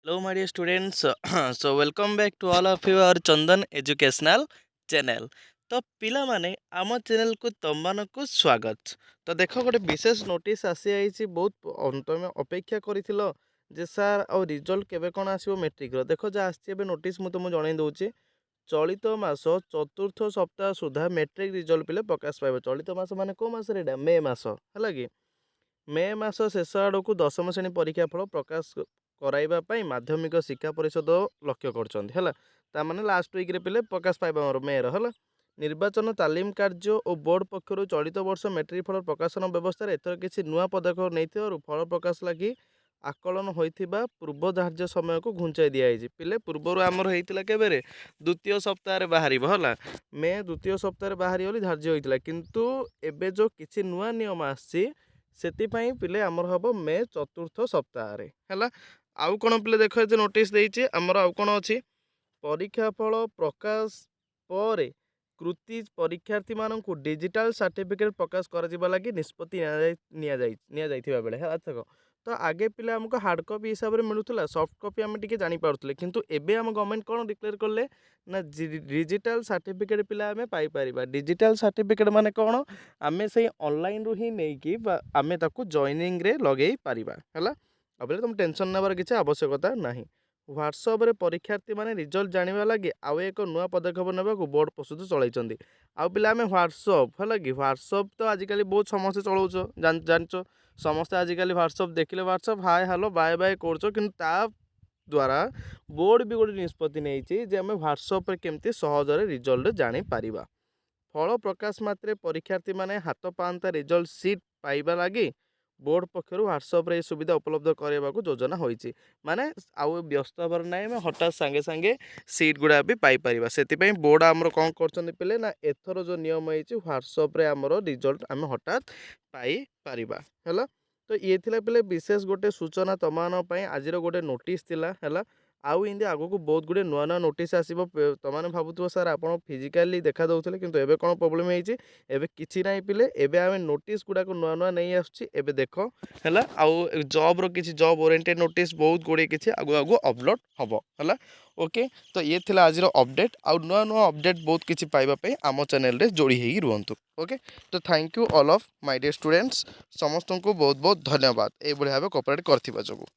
Hello, my dear students. So, welcome back to all of you our Chandan Educational channel. ତ ପିଲାମାନେ ଆମ ଚ୍ୟାନେଲକୁ ତମମାନଙ୍କୁ ସ୍ୱାଗତ। ତ ଦେଖ ଗୋଟେ ବିଶେଷ ନୋଟିସ୍ ଆସିଯାଇଛି ତମେ ଅପେକ୍ଷା କରିଥିଲ ଯେ ସାର୍ ଆଉ ରିଜଲ୍ଟ କେବେ କ'ଣ ଆସିବ ମେଟ୍ରିକର। ଦେଖ ଯାହା ଆସିଛି ଏବେ ନୋଟିସ୍ ମୁଁ ତୁମକୁ ଜଣାଇ ଦେଉଛି। ଚଳିତ ମାସ ଚତୁର୍ଥ ସପ୍ତାହ ସୁଦ୍ଧା ମେଟ୍ରିକ ରିଜଲ୍ଟ ପିଲେ ପ୍ରକାଶ ପାଇବ। ଚଳିତ ମାସ ମାନେ କେଉଁ ମାସରେ ଏଇଟା ମେ ମାସ ହେଲା କି। ମେ ମାସ ଶେଷ ଆଡ଼କୁ ଦଶମ ଶ୍ରେଣୀ ପରୀକ୍ଷା ଫଳ ପ୍ରକାଶ କରାଇବା ପାଇଁ ମାଧ୍ୟମିକ ଶିକ୍ଷା ପରିଷଦ ଲକ୍ଷ୍ୟ କରୁଛନ୍ତି ହେଲା। ତାମାନେ ଲାଷ୍ଟ ୱିକ୍ରେ ପିଲେ ପ୍ରକାଶ ପାଇବା ଆମର ମେର ହେଲା। ନିର୍ବାଚନ ତାଲିମ କାର୍ଯ୍ୟ ଓ ବୋର୍ଡ଼ ପକ୍ଷରୁ ଚଳିତ ବର୍ଷ ମେଟ୍ରିକ ଫଳ ପ୍ରକାଶନ ବ୍ୟବସ୍ଥାରେ ଏଥର କିଛି ନୂଆ ପଦକ୍ଷେପ ନେଇଥିବାରୁ ଫଳ ପ୍ରକାଶ ଲାଗି ଆକଳନ ହୋଇଥିବା ପୂର୍ବ ଧାର୍ଯ୍ୟ ସମୟକୁ ଘୁଞ୍ଚାଇ ଦିଆଯାଇଛି। ପିଲେ ପୂର୍ବରୁ ଆମର ହେଇଥିଲା କେବେରେ ଦ୍ୱିତୀୟ ସପ୍ତାହରେ ବାହାରିବ ହେଲା। ମେ ଦ୍ୱିତୀୟ ସପ୍ତାହରେ ବାହାରିବ ବୋଲି ଧାର୍ଯ୍ୟ ହୋଇଥିଲା, କିନ୍ତୁ ଏବେ ଯେଉଁ କିଛି ନୂଆ ନିୟମ ଆସିଛି ସେଥିପାଇଁ ପିଲେ ଆମର ହେବ ମେ ଚତୁର୍ଥ ସପ୍ତାହରେ ହେଲା। ଆଉ କ'ଣ ପିଲେ ଦେଖ ଯେ ନୋଟିସ୍ ଦେଇଛି ଆମର ଆଉ କ'ଣ ଅଛି। ପରୀକ୍ଷା ଫଳ ପ୍ରକାଶ ପରେ କୃତି ପରୀକ୍ଷାର୍ଥୀମାନଙ୍କୁ ଡିଜିଟାଲ ସାର୍ଟିଫିକେଟ୍ ପ୍ରକାଶ କରାଯିବା ଲାଗି ନିଷ୍ପତ୍ତି ନିଆଯାଇଥିବା ବେଳେ ହେଲା। ଦେଖ ତ ଆଗେ ପିଲା ଆମକୁ ହାର୍ଡ଼ କପି ହିସାବରେ ମିଳୁଥିଲା, ସଫ୍ଟ କପି ଆମେ ଟିକେ ଜାଣିପାରୁଥିଲେ, କିନ୍ତୁ ଏବେ ଆମ ଗଭର୍ଣ୍ଣମେଣ୍ଟ କ'ଣ ଡିକ୍ଲେୟାର କଲେ ନା ଡିଜିଟାଲ ସାର୍ଟିଫିକେଟ୍ ପିଲା ଆମେ ପାଇପାରିବା। ଡିଜିଟାଲ ସାର୍ଟିଫିକେଟ୍ ମାନେ କ'ଣ, ଆମେ ସେଇ ଅନଲାଇନ୍ରୁ ହିଁ ନେଇକି ବା ଆମେ ତାକୁ ଜଏନିଂରେ ଲଗେଇ ପାରିବା ହେଲା। ଆଉ ବୋଲେ ତୁମ ଟେନସନ୍ ନେବାର କିଛି ଆବଶ୍ୟକତା ନାହିଁ। ହ୍ୱାଟ୍ସଆପ୍ରେ ପରୀକ୍ଷାର୍ଥୀମାନେ ରିଜଲ୍ଟ ଜାଣିବା ଲାଗି ଆଉ ଏକ ନୂଆ ପଦକ୍ଷେପ ନେବାକୁ ବୋର୍ଡ଼ ପ୍ରସ୍ତୁତ ଚଳାଇଛନ୍ତି। ଆଉ ପିଲା ଆମେ ହ୍ୱାଟ୍ସଆପ୍ ହେଲା କି, ହ୍ୱାଟ୍ସଆପ୍ ତ ଆଜିକାଲି ବହୁତ ସମସ୍ତେ ଚଳାଉଛ, ଜାଣିଛ ସମସ୍ତେ ଆଜିକାଲି ହ୍ୱାଟ୍ସଆପ୍ ଦେଖିଲେ ହ୍ୱାଟ୍ସଆପ୍ ହାଏ ହ୍ୟାଲୋ ବାଏ ବାଏ କରୁଛ, କିନ୍ତୁ ତା ଦ୍ୱାରା ବୋର୍ଡ଼ ବି ଗୋଟେ ନିଷ୍ପତ୍ତି ନେଇଛି ଯେ ଆମେ ହ୍ୱାଟ୍ସଆପ୍ରେ କେମିତି ସହଜରେ ରିଜଲ୍ଟ ଜାଣିପାରିବା। ଫଳ ପ୍ରକାଶ ମାତ୍ରେ ପରୀକ୍ଷାର୍ଥୀମାନେ ହାତ ପାଆନ୍ତା ରିଜଲ୍ଟ ସିଟ୍ ପାଇବା ଲାଗି ବୋର୍ଡ଼ ପକ୍ଷରୁ ହ୍ୱାଟ୍ସଆପ୍ରେ ଏହି ସୁବିଧା ଉପଲବ୍ଧ କରାଇବାକୁ ଯୋଜନା ହୋଇଛି। ମାନେ ଆଉ ବ୍ୟସ୍ତ ହେବାର ନାହିଁ, ଆମେ ହଠାତ୍ ସାଙ୍ଗେ ସାଙ୍ଗେ ସିଟ୍ ଗୁଡ଼ା ବି ପାଇପାରିବା। ସେଥିପାଇଁ ବୋର୍ଡ଼ ଆମର କ'ଣ କରୁଛନ୍ତି ପିଲେ ନା ଏଥର ଯେଉଁ ନିୟମ ହେଇଛି ହ୍ୱାଟ୍ସଆପ୍ରେ ଆମର ରିଜଲ୍ଟ ଆମେ ହଠାତ୍ ପାଇପାରିବା ହେଲା। ତ ଇଏ ଥିଲା ପିଲେ ବିଶେଷ ଗୋଟେ ସୂଚନା ତମମାନଙ୍କ ପାଇଁ, ଆଜିର ଗୋଟେ ନୋଟିସ୍ ଥିଲା ହେଲା। ଆଉ ଏମିତି ଆଗକୁ ବହୁତ ଗୁଡ଼ିଏ ନୂଆ ନୂଆ ନୋଟିସ୍ ଆସିବ। ତୁମମାନେ ଭାବୁଥିବ ସାର୍ ଆପଣ ଫିଜିକାଲି ଦେଖା ଦେଉଥିଲେ, କିନ୍ତୁ ଏବେ କ'ଣ ପ୍ରୋବ୍ଲେମ୍ ହେଇଛି। ଏବେ କିଛି ନାହିଁ ପିଲେ, ଏବେ ଆମେ ନୋଟିସ୍ ଗୁଡ଼ାକ ନୂଆ ନୂଆ ନେଇ ଆସୁଛି ଏବେ ଦେଖ ହେଲା। ଆଉ ଜବ୍ର କିଛି ଜବ୍ ଓରିଏଣ୍ଟେଡ଼ ନୋଟିସ୍ ବହୁତ ଗୁଡ଼ିଏ କିଛି ଆଗକୁ ଅପଲୋଡ଼ ହେବ ହେଲା। ଓକେ, ତ ଇଏ ଥିଲା ଆଜିର ଅପଡ଼େଟ୍। ଆଉ ନୂଆ ନୂଆ ଅପଡ଼େଟ୍ ବହୁତ କିଛି ପାଇବା ପାଇଁ ଆମ ଚ୍ୟାନେଲରେ ଯୋଡ଼ି ହେଇକି ରୁହନ୍ତୁ। ଓକେ, ତ thank you all of my dear students. ସମସ୍ତଙ୍କୁ ବହୁତ ବହୁତ ଧନ୍ୟବାଦ ଏଇଭଳି ଭାବେ କୋପରେଟ୍ କରିଥିବା ଯୋଗୁଁ।